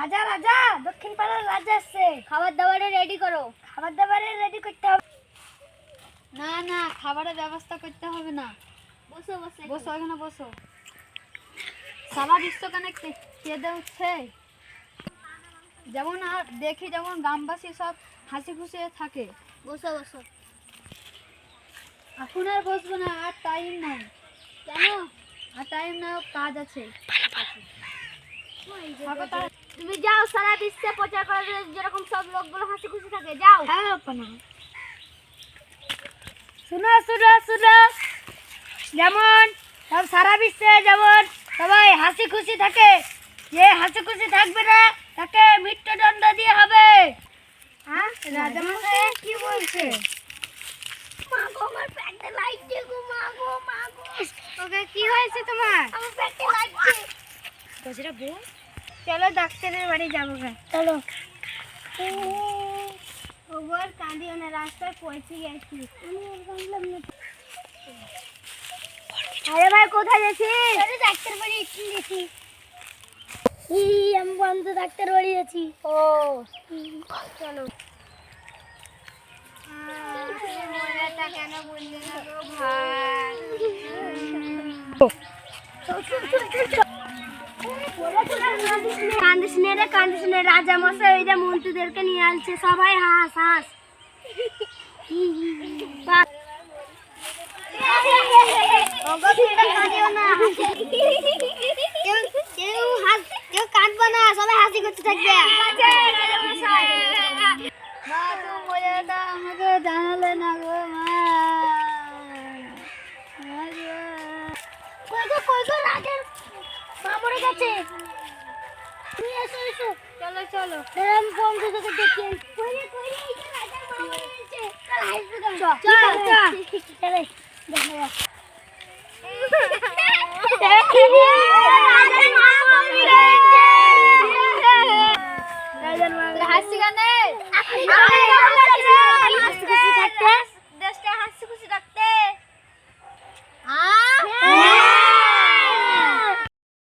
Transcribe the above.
রাজা রাজা দক্ষিণ পাড়ার রাজা আসছে। খাবার দাবারে রেডি করো। খাবার দাবারে রেডি করতে হবে। না না, খাবারের ব্যবস্থা করতে হবে না। বসো বসো বসো, এখানে বসো। সারা বিশ্বখানে কেঁদে উঠছে, যেমন আর দেখি যেমন গ্রামবাসী সব হাসি খুশি থাকে। বসো বসো। এখন আর বসবো না, আর টাইম নাই। কেন? আর টাইম নাই, কাজ আছে। তুমি যাও, সারা বিশ্বে প্রচার করার জন্য যেরকম সব লোকগুলো হাসি খুশি থাকে, যাও। হ্যাঁ আপনা শুনো শুনো শুনো, যেমন সব সারা বিশ্বে যেমন সবাই হাসি খুশি থাকে, যে হাসি খুশি থাকবে না তাকে মৃত্যুদণ্ড দিয়ে হবে। হ্যাঁ রাজা মশাই কি বলছে? মাগো আমার পেটে লাগছে গো, মাগো মাগো। ওকে, কি হয়েছে তোমার? আমার পেটে লাগছে। বজরা বল, চলো ডাক্তারের বাড়ি যাবো। চলো। ওগর কাঁদিও না, রাস্তায় পৌঁছে গেছি। আরে ভাই কোথায় যাচ্ছিস? আরে ডাক্তার বাড়ি গেছি। আমি বন্ধ ডাক্তার বাড়ি যাচ্ছি। ও চলো। মজাটা কেন বললি না গো ভাই? কান্দিস নে রে, কান্দিস নে। রাজা মশাই ওই যে মন্ত্রীদেরকে নিয়ে আসছে, সবাই হাস হাস। কেউ কাঁদবো না, সবাই হাসি করতে থাকবে। মা, তুমি মজাটা আমাকে জানালে না গো মা। কই গো কই গো, রাজার মা মরে গেছে। তুমি এসো এসো। চলো চলো। আমি ফোন থেকে দেখি। কইরে কইরে, এই যে রাজার মা মরে গেছে। কাল আসবে তো। চল চল। দেখা যাক।